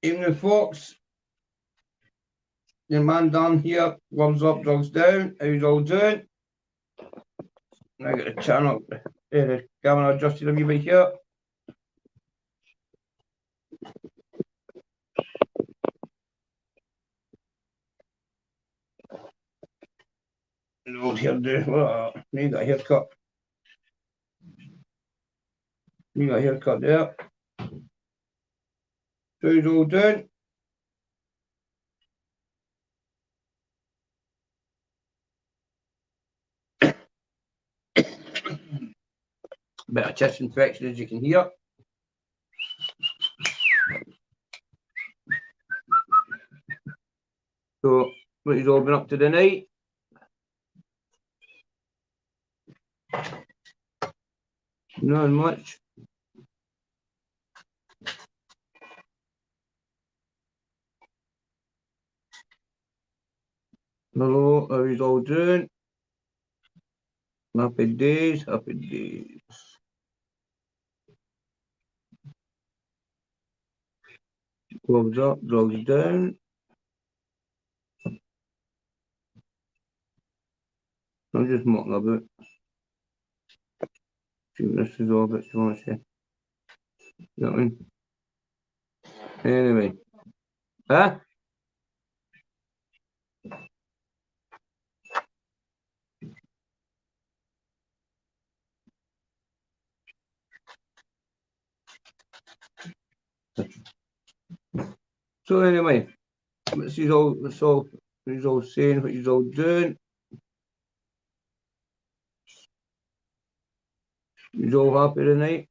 Evening, folks. Your man Dan here. Gloves up, drugs down. How's all doing? I got the channel, the camera adjusted a wee bit here. The old hairdo. Well, you got a haircut. You got a haircut there. How's all doing? Bit of chest infection, as you can hear. So, what you've all been up to tonight? Not much. Hello, how you all doing? Happy days, happy days. Gloves up, drugs down. I'm just mucking about. See what this is all about, you want to say. You know what I mean? Anyway. Huh? So anyway, what's he's all saying, what he's all doing. He's all happy tonight.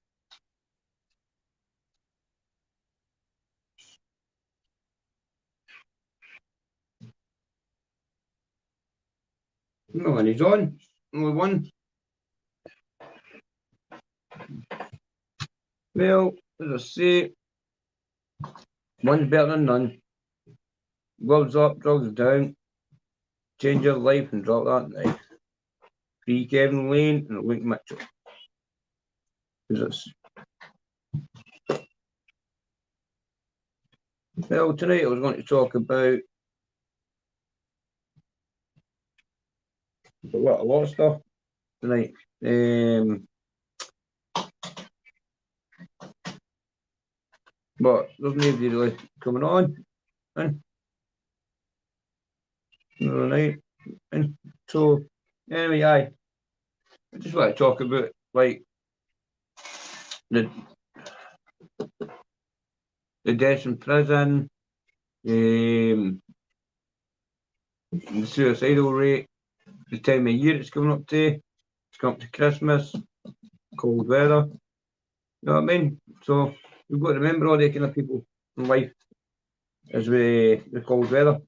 No, and he's on. Only one. Well, as I say, one's better than none. Gloves up, drugs down. Change your life and drop that knife. Free Kevin Lane and Luke Mitchell. Well, tonight I was going to talk about a lot of stuff tonight. But there's nobody really coming on. Right. And so anyway, I just want to talk about like the deaths in prison, the suicidal rate, the time of year it's coming up to. It's coming up to Christmas, cold weather. You know what I mean? So we've got to remember all the kind of people in life as the cold weather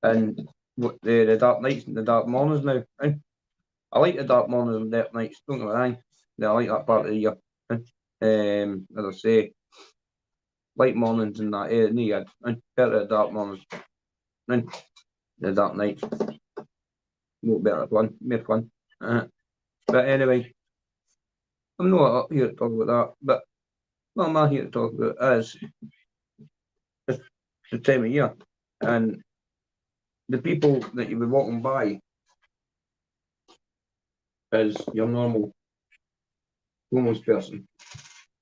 and what the dark nights and the dark mornings now. Right? I like the dark mornings and dark nights, don't get me wrong. I like that part of the year. As I say, light mornings and that year, and better the dark mornings and the dark nights. More better fun, more fun. But anyway, I'm not up here to talk about that, but what I'm here to talk about is the time of year and the people that you'll be walking by as your normal homeless person.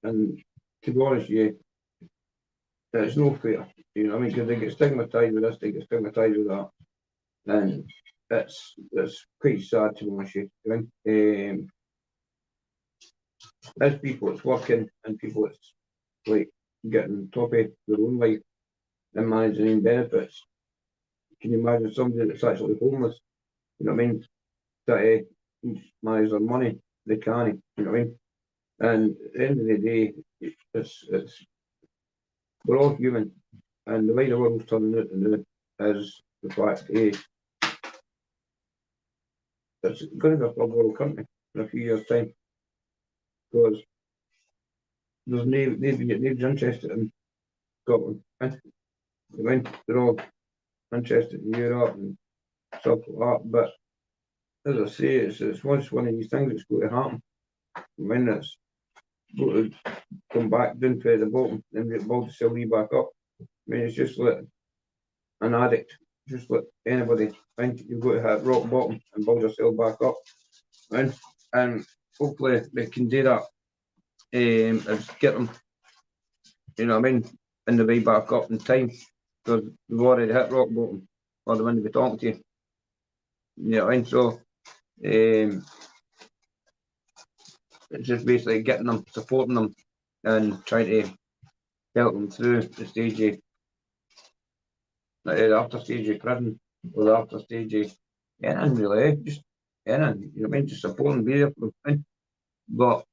And to be honest with you, it's no fair. You know what I mean? Because they get stigmatised with this, they get stigmatised with that. And it's quite sad to be honest with you. There's people that's working and people that's like getting top of their own life and managing their own benefits. Can you imagine somebody that's actually homeless? You know what I mean? That manage their money, they can't. You know what I mean? And at the end of the day, it's we're all human, and the way the world's turning out now is the fact it's going to be a third world country in a few years' time because there's nobody's interested in Scotland. I mean, they're all interested in Europe and stuff like that. But as I say, it's one of these things that's going to happen. I mean, it's going to come back, didn't press the button, then get build the CV back up. I mean, it's just like an addict, just like anybody. Right? You've got to hit rock bottom and build yourself back up. Right? And hopefully they can do that. And get them, you know what I mean, in the way back up in time. Because we've already hit rock bottom, or the one to be talking to you. You know what I mean? So it's just basically getting them, supporting them, and trying to help them through the stage of the after stage of prison or the after stage of anything really, just anything, you know what I mean? Just supporting, be there for them. But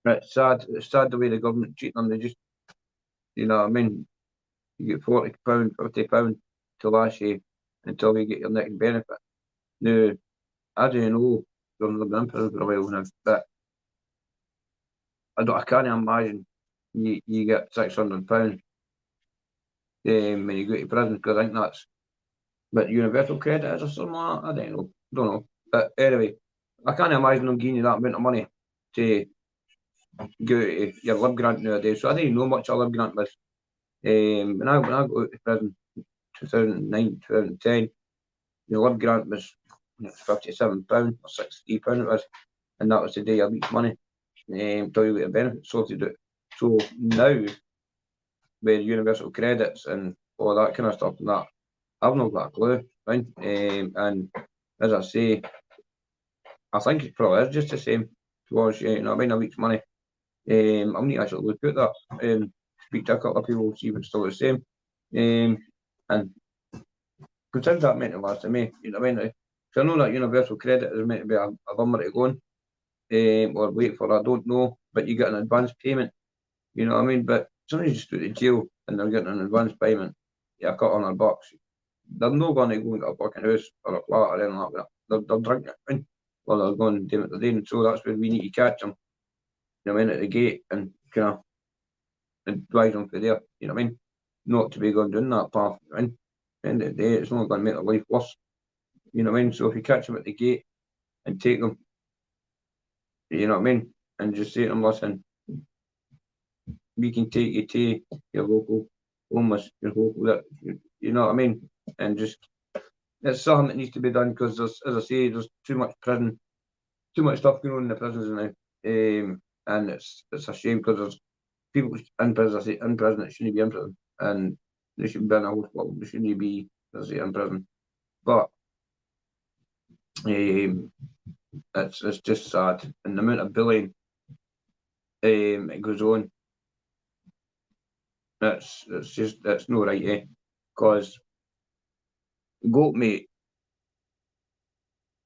it's sad the way the government treat them. They just, you know what I mean? You get £40, £50 to last you until you get your next benefit. Now, I don't know, from living in prison for a while now, but I can't imagine you get £600 when you go to prison, because I think that's what universal credit is or something like that. I don't know. But anyway, I can't imagine them giving you that amount of money to go to your lib grant nowadays. So I didn't know much of lib grant was. When I got out of prison, 2009, 2010, your lib grant was £57 or £60 it was, and that was the day of each money. Till you get a benefit sorted out. So now, with universal credits and all that kind of stuff and that, I've not got a clue, right? And as I say, I think it probably is just the same towards, you know what I mean, a week's money. I'll need to actually look at that and speak to a couple of people, see if it's still the same. And consider that meant to last to me, you know what I mean? So I know that universal credit is meant to be a bummer to go on, or wait for, I don't know, but you get an advance payment, you know what I mean? But somebody's just go to jail and they're getting an advance payment, yeah, £200. They're not going to go into a fucking house or a flat or anything like that. They're drinking it, right? Or they're going to do what they're doing. So that's where we need to catch them, you know what I mean, at the gate and kind of advise them for there, you know what I mean? Not to be going down that path, right? At the end of the day, it's only going to make their life worse, you know what I mean? So if you catch them at the gate and take them, you know what I mean, and just say to them, listen, we can take you to your local homeless, your local, you know what I mean? And just, it's something that needs to be done because there's, as I say, there's too much prison, too much stuff going on in the prisons now. And it's a shame because there's people in prison, I say, in prison that shouldn't be in prison. And they should be in a hospital, they shouldn't be, as I say, in prison. But it's just sad. And the amount of bullying it goes on, it's just, it's no right, eh? Because goat mate,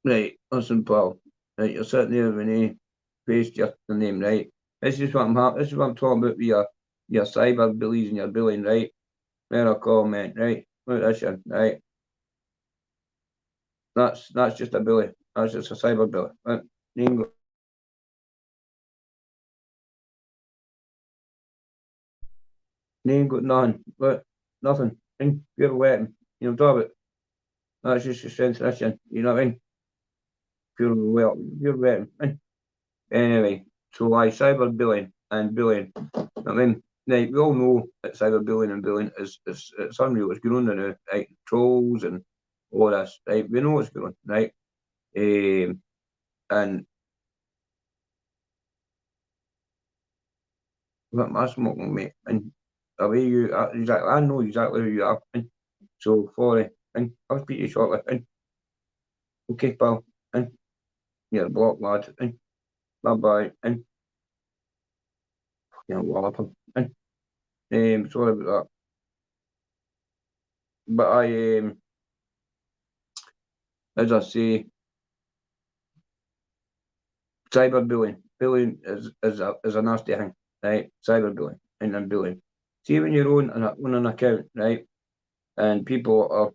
right, listen, pal, right, you're sitting there when he faced your name, right? This is what this is what I'm talking about with your cyber bullies and your bullying, right? Where a comment, right? Look at this one, right? That's just a bully. That's just a cyber bully. Right? They ain't got nothing. But nothing. Pure weapon. You know what I'm talking about? That's just a sensation. You know what I mean? Pure weapon. Anyway, so cyberbullying and bullying. I mean, like, we all know that cyberbullying and bullying is it's unreal. It's going on now, right? Trolls and all this, right? We know what's going on, right? And what am I smoking, mate? And the way you are, exactly, I know exactly who you are. So sorry, and I'll speak to you shortly. Okay, pal. And you're blocked, lad. And bye bye. And you know, wallop him. And sorry about that. But as I say, cyberbullying. Bullying is a nasty thing, right? Cyberbullying and then bullying. See when you're on an account, right? And people are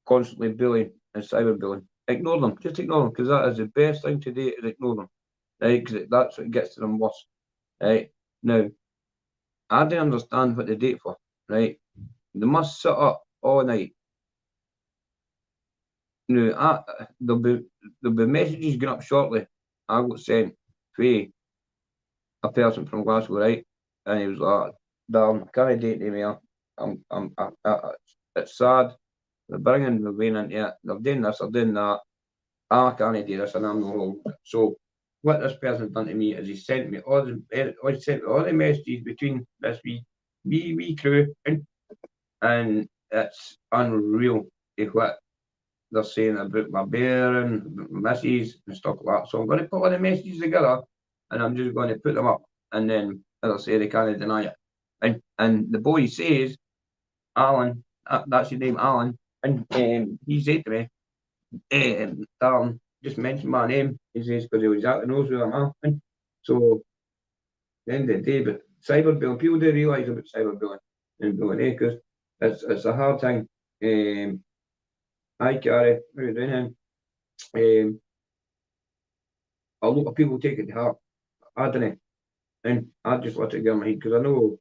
constantly bullying and cyberbullying. Ignore them. Just ignore them because that is the best thing to do is ignore them, right? Because that's what gets to them worse, right? Now, I don't understand what they do it for, right? They must sit up all night. Now, there'll be messages going up shortly. I got sent fae a person from Glasgow, right? And he was like, "Darn, can I date him here? It's sad. They're bringing the vein into it. They're doing this, they're doing that. I can't do this, and I'm not wrong." So what this person's done to me is he sent me all the messages between this wee crew, and it's unreal what they're saying about my bear and my missus and stuff like that. So I'm going to put all the messages together, and I'm just going to put them up, and then as I say, they can't deny it. And the boy says, Alan, that's his name, Alan, and he said to me, Darren, just mention my name. He says, because he exactly knows who I'm at. So, at the end of the day, but cyberbullying, people do realise about cyberbullying and bullying, because it's a hard thing. Hi, Gary, how are you doing? A lot of people take it to heart. I don't, and I just let it go in my head because I know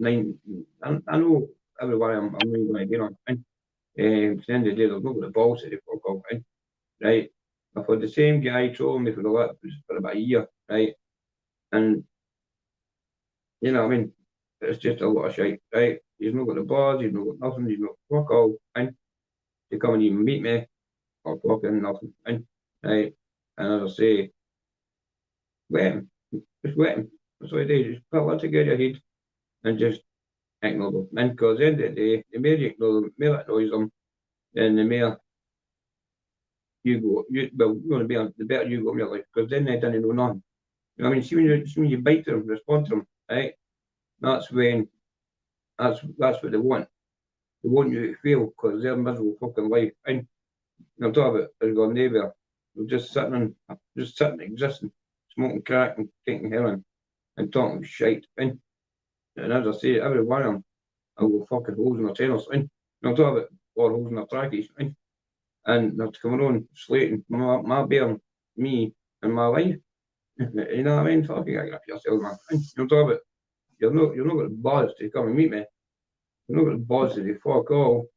I know everyone I'm really going to get on. And at the end of the day, they'll go with the balls that they fuck off. Right? I've had the same guy trolling me for about a year, right? And you know what I mean? It's just a lot of shit, right? He's not got the balls, he's not got nothing, he's not fuck all, and to come and even meet me or fucking nothing, and right? And as I say, wet him, just wet him. That's what I do. Just put that together your head and just ignore them. And because at the end of the day, the more you ignore them, the more it annoys them, then the more you're going to be on, the better you go in your life, because then they don't know none. You know what I mean? See when you bite to them, respond to them, right? That's when, that's what they want. They want you to fail because they're miserable fucking life. And I'm talking about there's got a neighbour, they're just sitting, existing, smoking crack and taking heroin and talking shit. And as I say, every one of them, I will fucking holes in their trainers. And I'm talking about or holes in their trackies. And they're coming on slating my bear, me, and my life. You know what I mean? Fucking get up yourself, man. And I'm talking about you're not got the balls to come and meet me. You're not got the balls to do fuck all.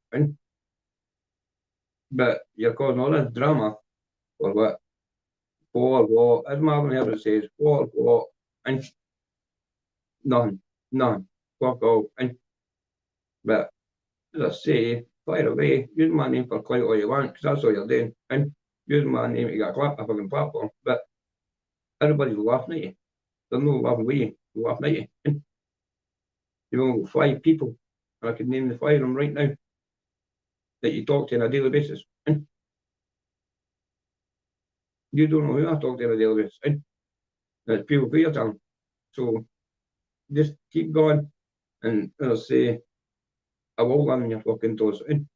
But you're causing all this drama for what? For what? As Marvin ever says, for what? And none. None. Fuck all. But as I say, fire away, use my name for clout all you want, because that's all you're doing. And use my name to get a fucking platform. But everybody's laughing at you. They're not laughing with you, they're laughing at you. And you've only got 5 people, and I could name the 5 of them right now that you talk to on a daily basis. And you don't know who I talk to on a daily basis. And it's people for your time. So just keep going. And as I say, I will land on your fucking toes. And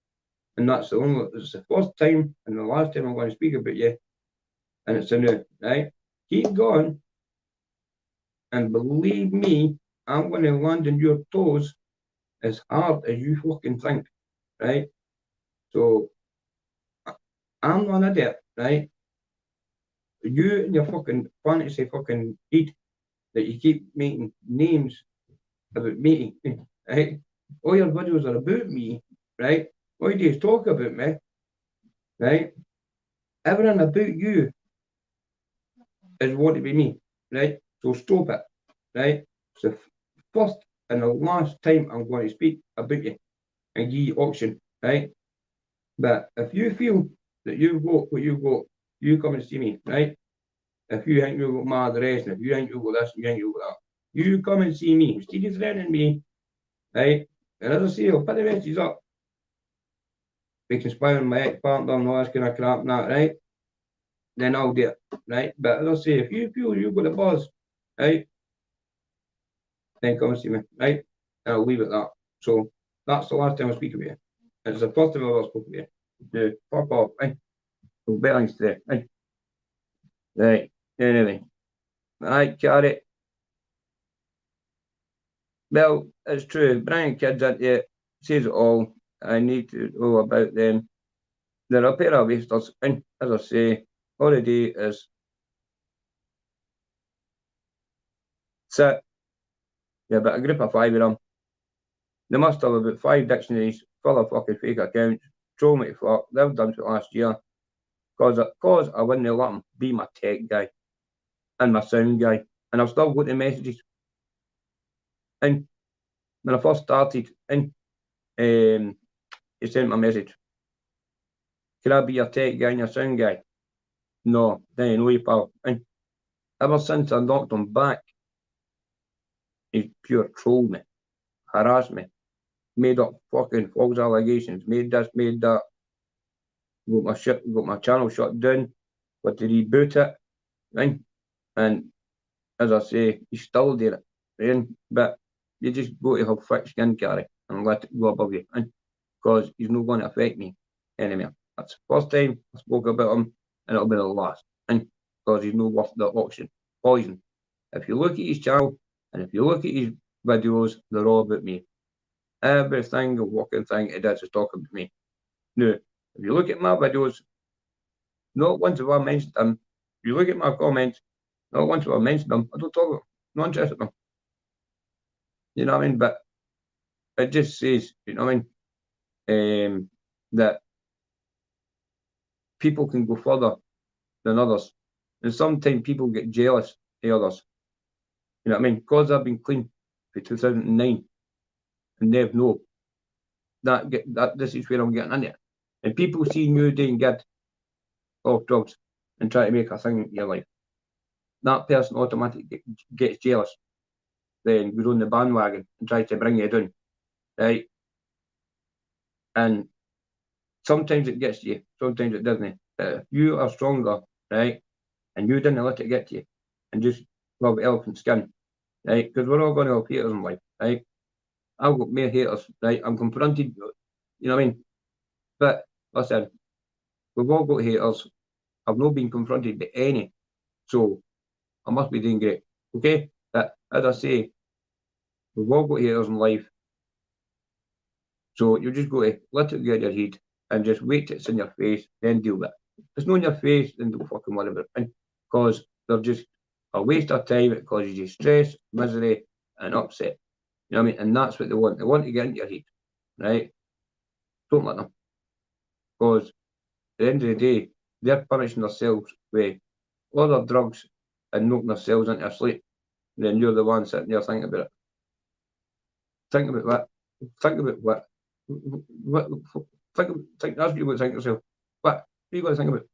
it's the first time and the last time I'm going to speak about you. And it's a new, right? Keep going. And believe me, I'm going to land on your toes as hard as you fucking think, right? So I'm not an idiot, right? You and your fucking fantasy fucking head that you keep making names about me, right? All your videos are about me, right? All you do is talk about me, right? Everything about you is want to be me, right? So stop it, right? It's the first and the last time I'm going to speak about you and give you auction, right? But if you feel that you've got what you've got, you come and see me, right? If you think you've got my address, and if you think you've got this, and you think you've got that, you come and see me. Instead of threatening me, right? And as I say, I'll put the messages up. We can spy on my ex-partner and all this kind of crap and that, right? Then I'll do it, right? But as I say, if you feel you've got a buzz, right? Then come and see me, right? And I'll leave it at that. So that's the last time I speak with you. It's the first time I've ever spoken with you. Yeah, fuck off, right? So better today, right? Right. Anyway. Right, Carrie. Well, it's true. Bringing kids into it says it all. I need to know about them. They're a pair of wasters. And as I say, all they do is sit. Yeah, but a group of 5 of them. They must have about 5 dictionaries full of fucking fake accounts. Troll me to fuck. They've done it last year. Cause I wouldn't let them be my tech guy. and my sound guy, and I've still got the messages. And when I first started, and he sent me a message. Can I be your tech guy and your sound guy? No, then you know you, pal. And ever since I knocked him back, he's pure trolled me, harassed me, made up fucking false allegations, made this, made that, got my channel shut down, got to reboot it, right? And as I say, he's still doing it, right? But you just got to have thick skin, Gary, and let it go above you, right? Because he's not going to affect me anymore. That's the first time I spoke about him, and it'll be the last, right? Because he's no worth the oxygen, poison. If you look at his channel, and if you look at his videos, they're all about me. Every single fucking thing he does is talking about me. Now, if you look at my videos, not once have I mentioned him. If you look at my comments, not once have I mentioned him. I don't talk about him. Not interested in him. You know what I mean? But it just says, you know what I mean, that people can go further than others. And sometimes people get jealous of others. You know what I mean? Because I've been clean for 2009 and they've no, that this is where I'm getting into it. And people seeing you doing good off drugs and try to make a thing in your life, that person automatically gets jealous, then goes on the bandwagon and tries to bring you down, right? And sometimes it gets to you, sometimes it doesn't. If you are stronger, right, and you didn't let it get to you, and just love elephant skin, right? Because we're all going to have haters in life, right? I've got more haters, right? I'm confronted, you know what I mean? But listen, we've all got haters. I've not been confronted by any, so I must be doing great, okay? But as I say, we've all got haters in life, so you just got to let it get in your head and just wait till it's in your face, then deal with it. If it's not in your face, then don't fucking worry about it, because they're just a waste of time. It causes you stress, misery, and upset. You know what I mean? And that's what they want. They want to get into your head, right? Don't let them, because at the end of the day, they're punishing themselves with all their drugs and knocking themselves into sleep. Then you're the one sitting there thinking about it. Think about what? Think about what? What? Think. That's what you've got to think yourself. What? What are you going to think about?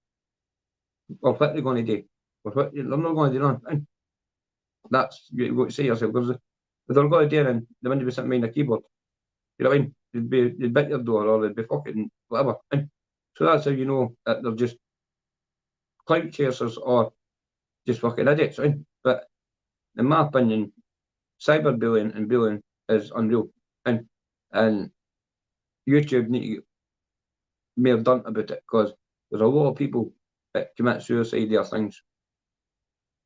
Or what they're going to do? Or what? They're not going to do nothing. That's what you've got to say yourself. Because if they're going to do it, they wouldn't be sitting behind a keyboard. You know what I mean? They'd bit your door or they'd be fucking whatever. So that's how you know that they're just clout chasers or just fucking idiots. Right? But in my opinion, cyberbullying and bullying is unreal. And YouTube need to get more done about it, because there's a lot of people that commit suicide or things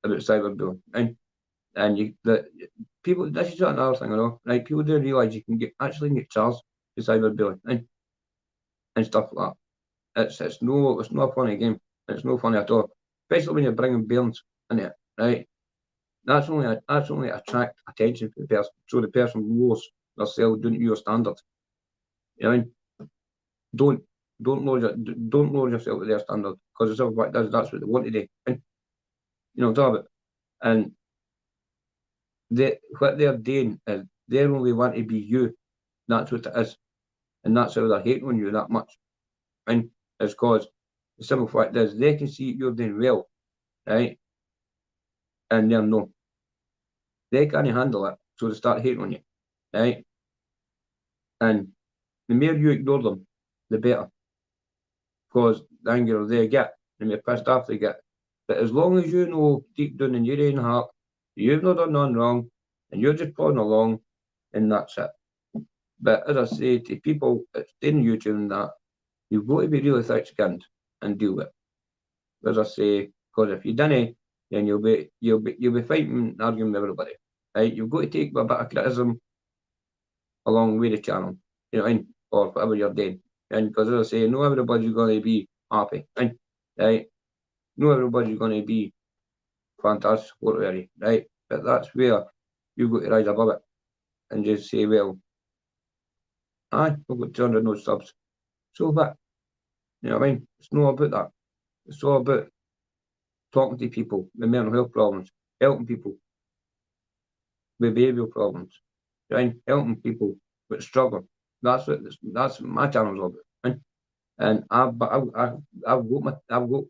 about cyberbullying. And people, this is another thing I know, right? People don't realise you can actually get charged for cyberbullying and stuff like that. It's not a funny game. It's no funny at all, especially when you're bringing bailings in it, right? That's only attract attention for the person, so the person lowers themselves down to your standard. You know what I mean? Don't don't lower yourself to their standard, because it's all what that's what they want to do. And, you know, talk about. And what they're doing is they only want to be you. That's what it is, and that's how they're hating on you that much. And it's because the simple fact is they can see you're doing well, right? And they're no, they can't handle it, so they start hating on you, right? And the more you ignore them, the better, because the angrier they get, and the pissed off they get. But as long as you know deep down in your own heart you've not done nothing wrong and you're just plodding along, and that's it. But as I say to people that stay on YouTube and that, you've got to be really thick skinned and deal with it. As I say, because if you don't, then you'll be fighting and arguing with everybody. Right? You've got to take a bit of criticism along with the channel, you know, or whatever you're doing. And because as I say, not everybody's going to be happy, right? Not everybody's going to be fantastic support area, right? But that's where you've got to rise above it and just say, well, aye, we've got 200 no subs. So what? You know what I mean? It's not about that. It's all about talking to people with mental health problems, helping people with behavioural problems, right? Helping people with struggle. That's what my channel's all about. Right? And I've got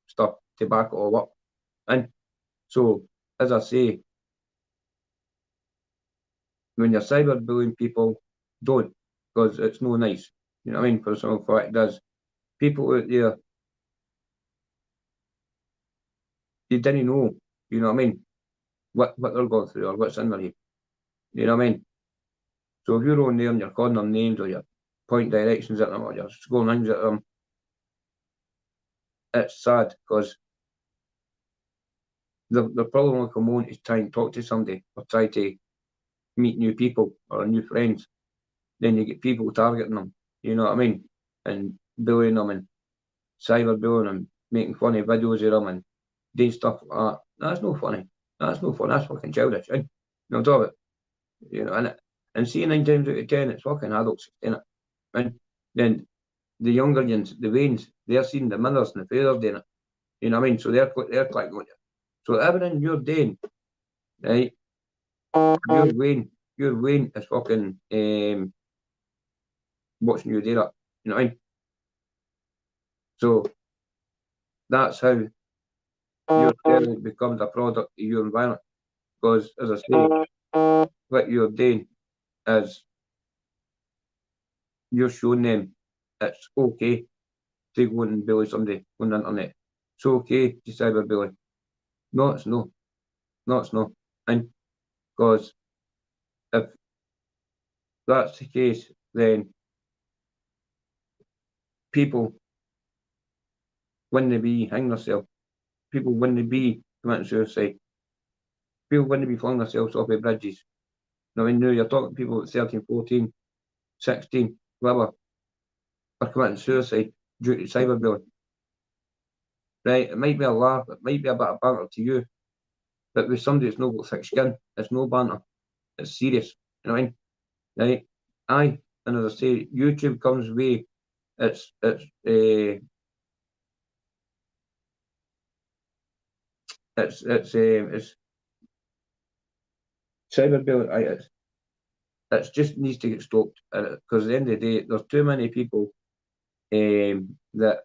stuff to back it all up. And so, as I say, when you're cyberbullying people, don't, because it's no nice. You know what I mean? For some fact, it does. People out there, you didn't know. You know what I mean? What they're going through or what's in their head. You know what I mean? So if you're on there and you're calling them names or you're pointing directions at them or you're scrolling things at them, it's sad because the problem will come on is trying to talk to somebody or try to meet new people or new friends. Then you get people targeting them, you know what I mean? And bullying them and cyberbullying them, making funny videos of them and doing stuff like that. That's no funny. That's no fun. That's fucking childish. And you know, top of it, you know, and see 9 times out of 10, it's fucking adults doing it. And then the younger ones, the veins, they're seeing the mothers and the fathers doing it. You know what I mean? So they're clicking on you. So everything you're doing, right? Your Wayne is fucking watching you do that. You know what I mean? So that's how your talent becomes a product of your environment. Because as I say, what you're doing is you're showing them it's okay to go and bully somebody on the internet. It's okay to cyberbully. No, it's no. No, it's not. And because if that's the case, then people wouldn't be hanging themselves. People wouldn't be committing suicide. People wouldn't be flung themselves off of bridges. I mean, now you're talking to people at 13, 14, 16, whatever, are committing suicide due to cyberbullying. Right? It might be a laugh, it might be a bit of banter to you, but with somebody that's not got thick skin, it's no banter. It's serious. You know what I mean? Right? Aye. And as I say, YouTube comes with it's cyberbullying. It just needs to get stopped because at the end of the day, there's too many people that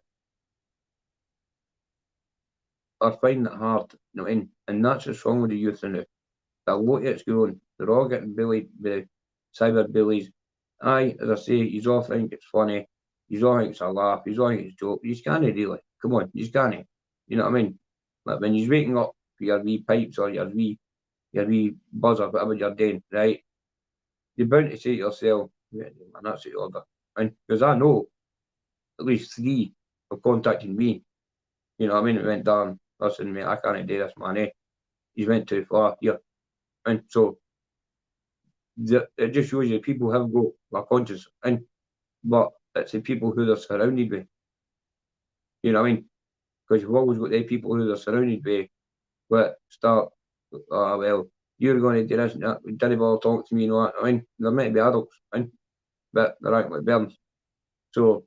are finding it hard. You know what I mean? And that's what's wrong with the youth now. A lot of it's going. They're all getting bullied by cyber bullies. Aye, as I say, you all think it's funny. You all think it's a laugh. You all think it's a joke. You can't really. Come on, you can't. You know what I mean? Like when you're waking up for your wee pipes or your wee buzzer, whatever you're doing, right? You're bound to say to yourself, yeah, man, that's the order. And because I know at least 3 have contacted me. You know what I mean? It went down. Listen, mate, I can't do this, man. He's went too far here. And so it just shows you people have got a conscience, and but it's the people who they're surrounded with. You know what I mean? Because you've always got the people who they're surrounded with. But start, well, you're going to do this and that. Didn't bother talking to me, you know what I mean? There might be adults, right? But they're acting like bairns. So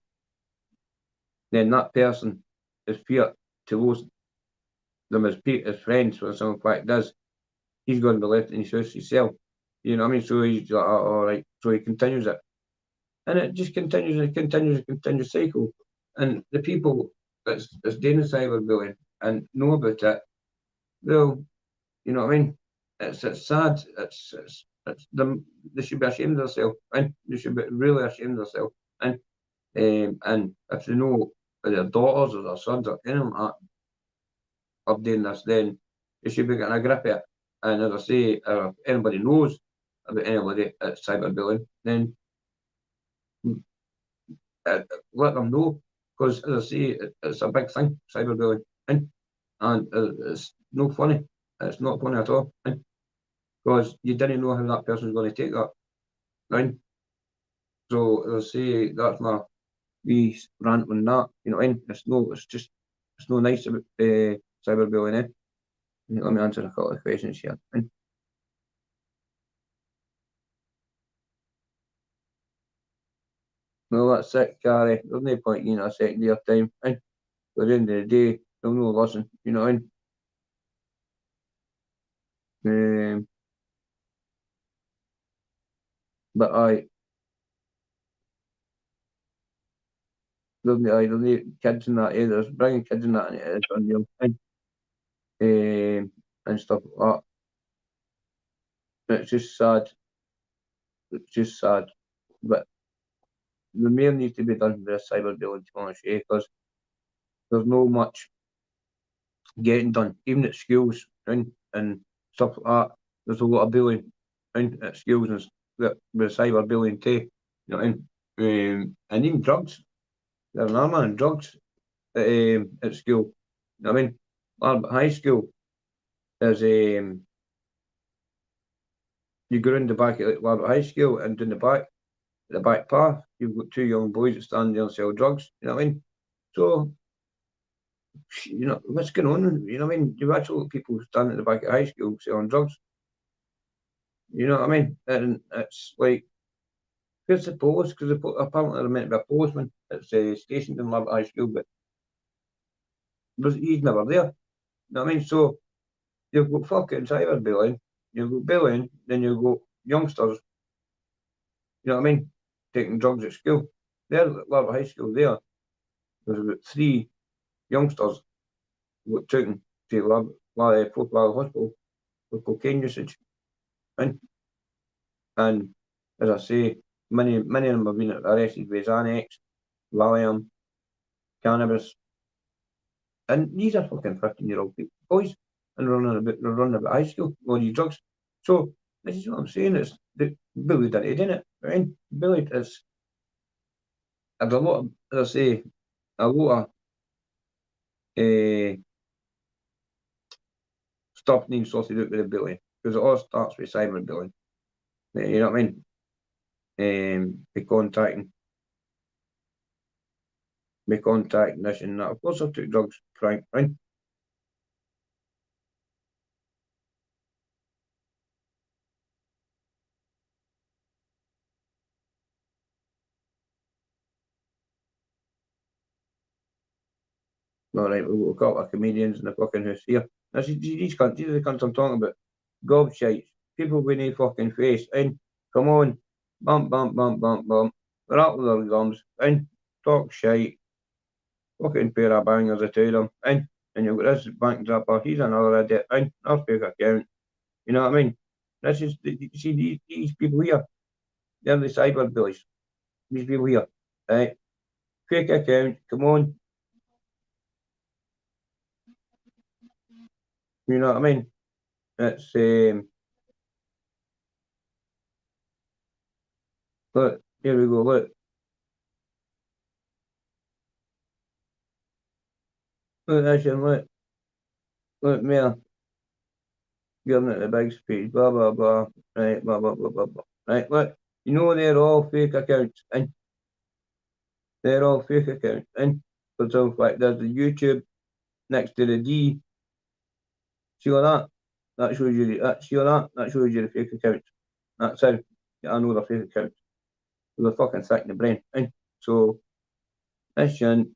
then that person is feared to lose them as friends when someone quite does. He's going to be left in his house himself. You know what I mean? So he's like, oh, all right. So he continues it. And it just continues and continues and continues cycle. And the people that's doing the cyberbullying and know about it, well, you know what I mean? It's sad. It's them. They should be ashamed of themselves, and they should be really ashamed of themselves. And if they know their daughters or their sons or anyone like that are doing this, then they should be getting a grip at it. And as I say, if anybody knows about anybody at cyberbullying, then let them know. Because as I say, it's a big thing, cyberbullying, and it's no funny. It's not funny at all, because you didn't know how that person's going to take that. Right? So as I say, that's my wee rant on that. You know, it's no nice about cyberbullying. Let me answer a couple of questions here. Well, that's it, Gary. There's no point in a second of your time. At the end of the day, they'll no listen, you know what I mean? But there'll be kids in that area, bringing kids in that area, it's unreal, and stuff like that. It's just sad. It's just sad. But the more needs to be done with this cyberbullying, to be honest, because there's no much getting done, even at schools and stuff like that. There's a lot of bullying at schools and that with cyberbullying too. You know what I mean? And even drugs. There's an armour and drugs at school. You know what I mean? High school, there's you go in the back at Larbert High School and in the back path, you've got two young boys that stand there and sell drugs. You know what I mean? So, you know, what's going on? You know what I mean? You've actually got people standing at the back of high school selling drugs. You know what I mean? And it's like, where's the post? Because apparently they're meant to be a postman. It's stationed in Larbert High School, but he's never there. You know what I mean? So, you've got fucking cyberbullying, you've got bullying, then you've got youngsters, you know what I mean, taking drugs at school. There at Larbert High School, there's about 3 youngsters who got taken to Fort Valley Hospital for cocaine usage. And as I say, many of them have been arrested with Xanax, Valium, cannabis. And these are fucking 15-year-old boys and they're running about high school, all these drugs. So this is what I'm saying, it's the bullied into it, isn't it? Right? Bullied is there's a lot of, as I say, a lot of stuff needs sorted out with the bullying. Because it all starts with cyberbullying. You know what I mean? Be contacting this and that. Of course I took drugs, Frank, right? All right, we've got a couple of comedians in the fucking house here. These are the cunts I'm talking about. Gobshites. People with no fucking face. And come on. Bump, bump, bump, bump, bump. Rattle their gums. And talk shite. Fucking pair of bangers, I tell them. And you've got this bank zapper. He's another idiot. And our fake account. You know what I mean? This is, you see, these people here, they're the cyber bullies. These people here. Right? Fake account. Come on. You know what I mean? It's look, here we go, look. Look this and look. Look me giving it the big speech, blah blah blah. Right, blah blah blah blah blah. Right, look. You know they're all fake accounts and they're all fake accounts. And for example, like there's the YouTube next to the D. See all that? That shows you see all that? That shows you the fake accounts. That's how I know they're fake accounts. They're fucking sick in the brain. And so this shit.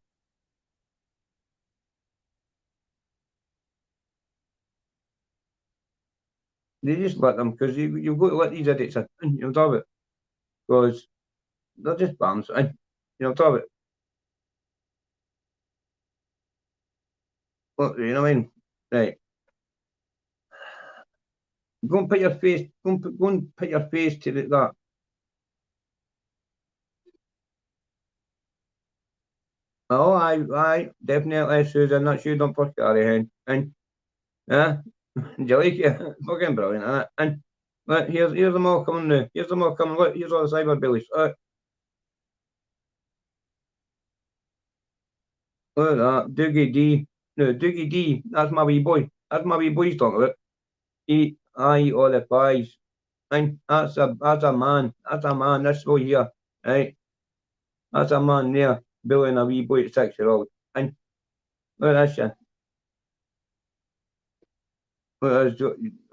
They just let them because you've got to let these idiots in. You know, talk about because they're just bands. And you know, talk about what you know what I mean? Right. Go and put your face. Go and put your face to that. Oh, aye, definitely, Susan. That's you. Don't push Gary hen. And yeah, do you like it? Fucking brilliant, isn't it? And look, here's them all coming now. Here's them all coming. Look, here's all the cyber billies. Look at that. Doogie D. No, Doogie D. That's my wee boy. That's my wee boy he's talking about. I eat all the pies. And that's a man. That's a man. That's all here. Right? That's a man there. Billing a wee boy at 6-year-old. And look at that shit.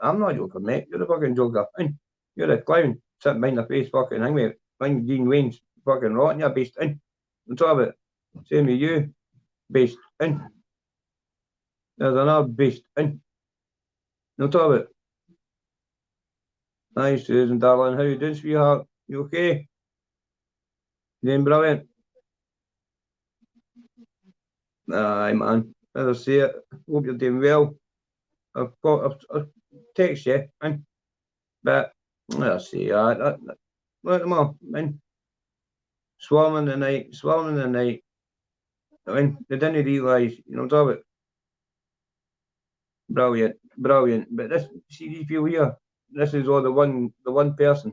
I'm not joking, mate. You're a fucking joker. And you're a clown sitting behind the face fucking hang with behind Dean Wayne's fucking rotting your beast. And on top of it, same with you, beast. And There's another beast. No talk about it. Hi, Susan, darling. How you doing, sweetheart? You okay? Doing brilliant. Aye, man. As I say it, hope you're doing well. I've text you, but I see that. Look at them all, swarming the night, swarming the night. They didn't realise, talk about brilliant, brilliant. But this, see these people here, this is all the one person.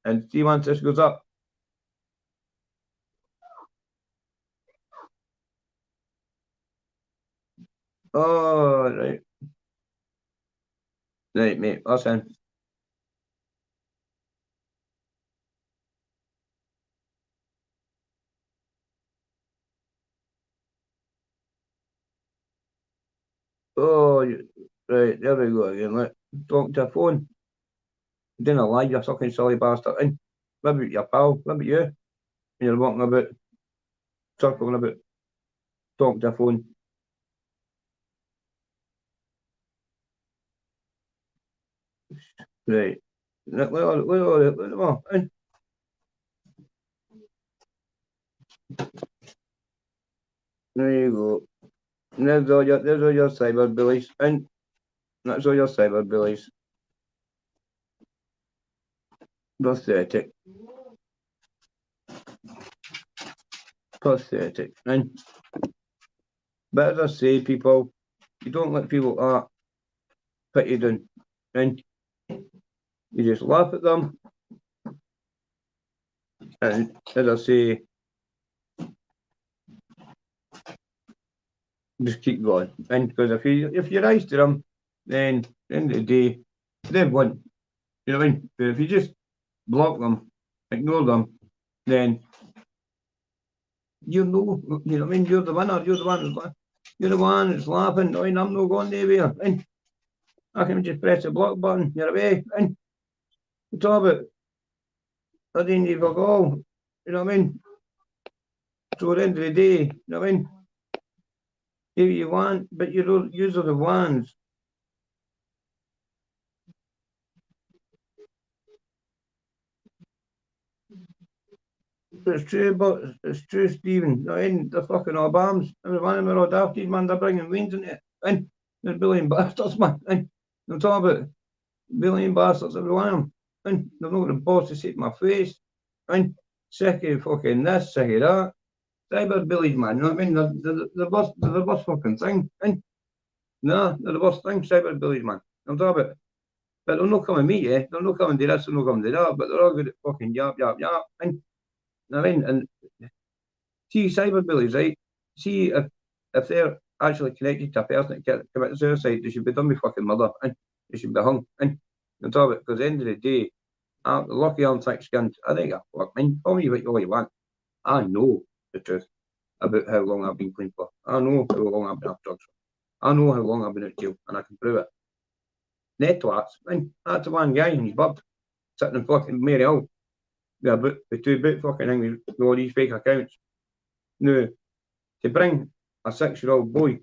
And see once this goes up, oh, right, mate, listen. Oh, right, there we go again. Look, talking to a phone. Doing a lie, you fucking silly bastard. What about your pal? What about you? And you're walking about, circling about, talking to a phone. Right. Look at them all. There you go. And there's all your cyber bullies. And that's all your cyber bullies. Pathetic. Pathetic. But as I say, people, you don't let people put you down. And you just laugh at them. And as I say, just keep going. And because if you're nice to them, then at the end of the day, they've won. You know what I mean? But if you just block them, ignore them, then you know what I mean? You're the winner. You're the one that's laughing. I mean, I'm not going anywhere. And I can just press the block button. You're away. And on top of it, I didn't even go. You know what I mean? So at the end of the day, you know what I mean? If you want, but you don't use the ones. It's true, Stephen. I mean, they're fucking all bombs. Every one of them are all dafties, man. They're bringing wings into it. And they're billion bastards, man. And I'm talking about billion bastards, every one of them. And they're not got the balls to say to my face. And sick of fucking this, sick of that. Cyber bullies, man. You know what I mean? They're the worst fucking thing. And no, they're the worst thing, cyber bullies, man. I'm talking about. But they'll not come and meet you. They'll not come and do this, they'll not come and do that. But they're all good at fucking yap, yap, yap. And you know what I mean? And see, cyber bullies, right? See, if they're actually connected to a person that committed suicide, they should be done with fucking murder. And they should be hung. And I'm talking about, because at the end of the day, I'm lucky I'm thick skinned. I think I fuck, man. Call me what you want. I know the truth about how long I've been clean for. I know how long I've been off drugs for. I know how long I've been out jail, and I can prove it. Netwats, man, that's the one guy and he's bubbed, sitting in fucking Mary Hill, with two boot fucking things with all these fake accounts. Now, to bring a 6-year-old boy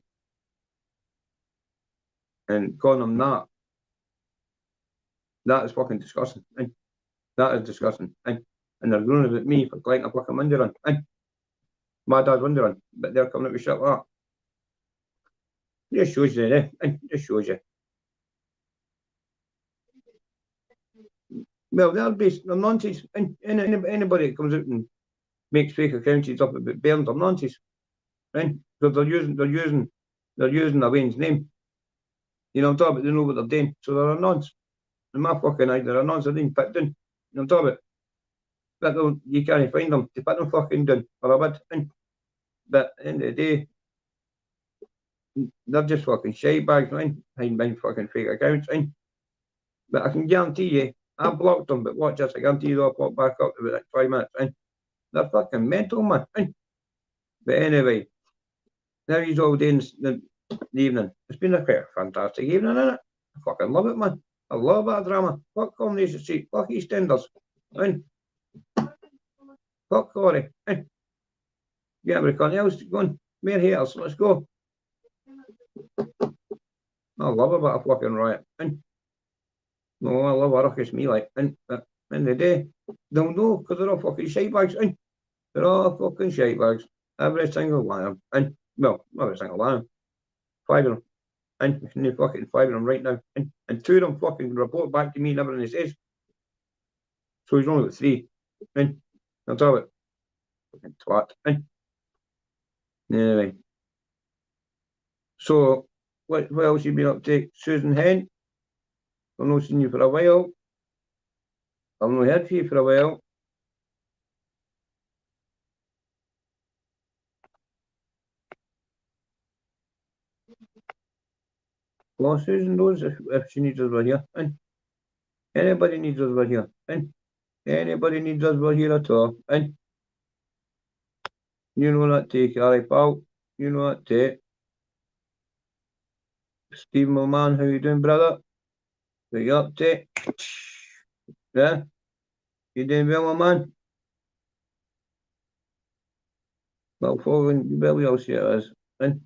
and call him that is fucking disgusting. That is disgusting. And they're groaning at me for collecting a fucking window run. My dad's window run, but they're coming up with shit like that. It just shows you, It just shows you. Well, they're nonsense. And anybody that comes out and makes fake accounts up about Burns are nonsense. Right? Because they're using a Wayne's name. You know what I'm talking about? They know what they're doing. So they're a nonce. In my fucking eye, they're a nonce. They're being put down. You know what I'm talking about? But you can't find them to put them fucking down for a bit. But at the end of the day, they're just fucking shite bags, man. Behind fucking fake accounts, man. But I can guarantee you, I blocked them, but watch this, I guarantee you they'll pop back up in about 5 minutes, man. They're fucking mental, man. But anyway, now he's all day in the evening. It's been a quite fantastic evening, isn't it? I fucking love it, man. I love that drama. Fuck Coronation Street. Fuck EastEnders. And fuck Corey. Get everybody else going. More haters. Let's go. I love a bit of fucking riot. And no, I love a ruckus me like. And at the end of the day, they'll know because they're all fucking shite bags. And they're all fucking shite bags. Every single one of them. And well, not every single one of them. 5 of them. And they fucking 5 of them right now. And 2 of them fucking report back to me and everything he says. So he's only got 3. And I'll tell it. Fucking twat. And anyway. So what else you been up to? Susan Hen? I've not seen you for a while. I've not heard from you for a while. Well, Susan knows if she needs us, we're here. And anybody needs us, we're here. And anybody needs us, we're here at all. And you know that take, alright, pal. You know that take. Steve, my man, how you doing, brother? What you up to? Yeah? You doing well, my man? Well, following you better else it is. And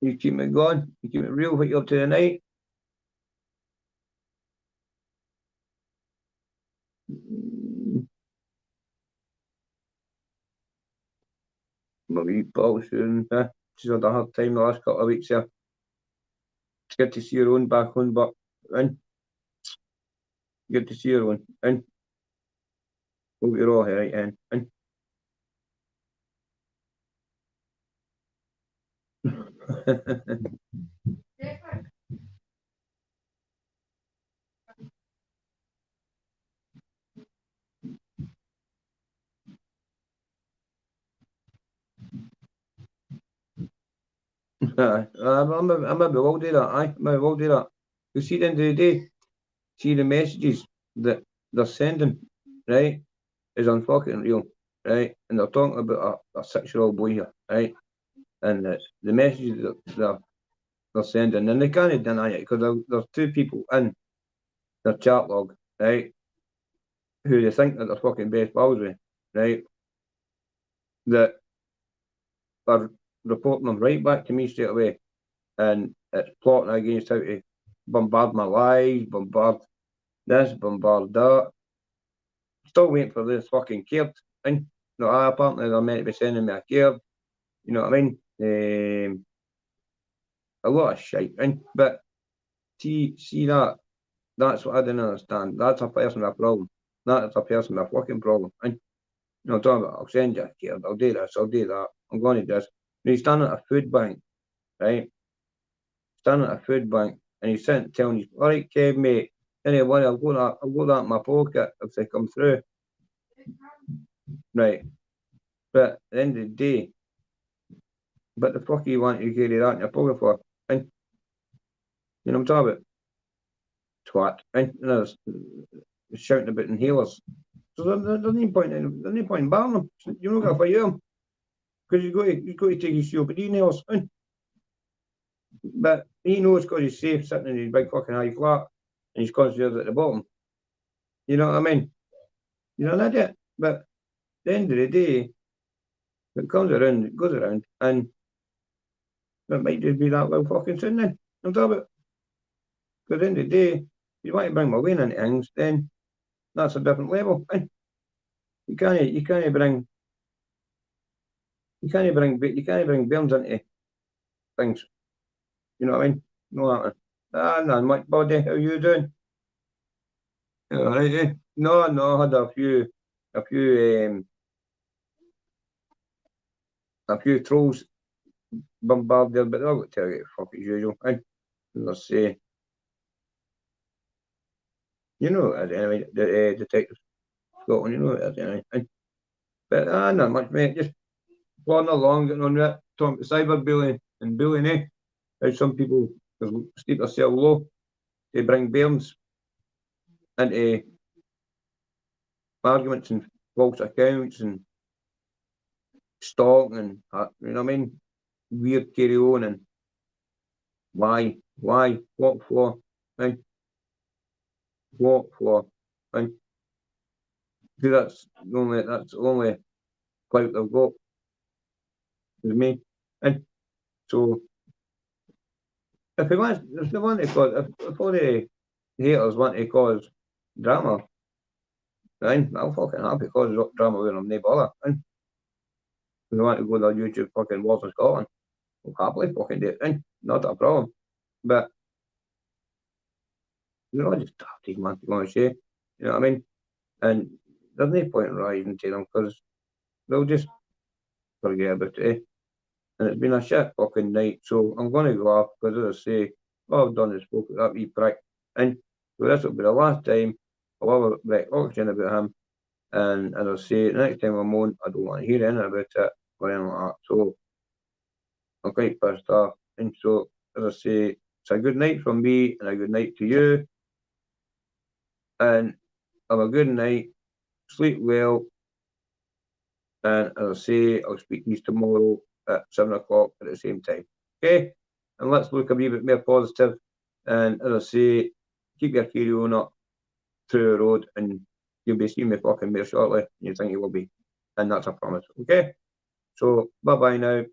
you keep it going. You keep it real. What you up to tonight? My wee pal soon. She's had a hard time the last couple of weeks here. It's good to see her own back on, but and good to see her on. And hope you're all right, and I'm a bewildered at I'm a bewildered at. You see, at the end of the day, see the messages that they're sending, right, is unfucking real, right? And they're talking about a 6-year-old boy here, right? And the messages that they're sending, and they can't deny it because there's 2 people in their chat log, right, who they think that they're fucking best pals with, right, that are reporting them right back to me straight away. And it's plotting against how to bombard my lives, bombard this, bombard that. Still waiting for this fucking card. And no, apparently they're meant to be sending me a card. You know what I mean? A lot of shit. And but see that that's what I didn't understand. That's a person with a problem. That's a person with a fucking problem. And you know, talking about I'll send you a card, I'll do this, I'll do that, I'm going to do this. And he's standing at a food bank, right? Standing at a food bank and he's sitting telling you, all right, Kev, mate, anyway, I'll go that in my pocket if they come through. Right. But at the end of the day, but the fuck you want to carry that in your pocket for? And you know what I'm talking about? Twat. And you know, shouting about inhalers. So there's no point in banning them. You're not gonna fight them. Because you've got to take his COPD nails. And but he knows because he's safe sitting in his big fucking high flat and he's concentrated at the bottom. You know what I mean? You're an idiot. But at the end of the day, it comes around, it goes around, and it might just be that well fucking soon then. I'm talking about. Because at the end of the day, if you want to bring my Wayne into things, then that's a different level. And you can't bring Burns into things. You know what I mean? No that. No, Mike Body, how you doing? All right, eh? No, I had a few trolls bombarded, but I'll tell you, fuck as usual. And let's say, you know, anyway, the detective Scotland, you know it anyway. But not much, mate. Just plodding along, getting on with it, talking about cyberbullying and bullying, eh? How some people steep themselves low to bring bairns into arguments and false accounts and stalking and you know what I mean? Weird carry on and why, what for, and what for, and that's the only clout they've got is me, and So if they want to cause, if all the haters want to cause drama, then I'll fucking happy cause drama with them, no bother. If they want to go to YouTube fucking wars in Scotland, I'll happily fucking do it. Not a problem. But they're all just daft, man, to be honest with you. You know what I mean? And there's no point in rising to them because they'll just forget about it. And it's been a shit fucking night, so I'm going to go off because, as I say, all I've done is spoke at that wee prick. And so this will be the last time I'll ever write oxygen about him. And as I say, the next time I'm on, I don't want to hear anything about it or anything like that. So I'm quite pissed off. And so, as I say, it's a good night from me and a good night to you. And have a good night, sleep well, and as I say, I'll speak to you tomorrow at 7 o'clock at the same time. Okay? And let's look a wee bit more positive. And as I say, keep your carry on up through the road, and you'll be seeing me fucking more shortly. And you think you will be. And that's a promise. Okay? So, bye bye now.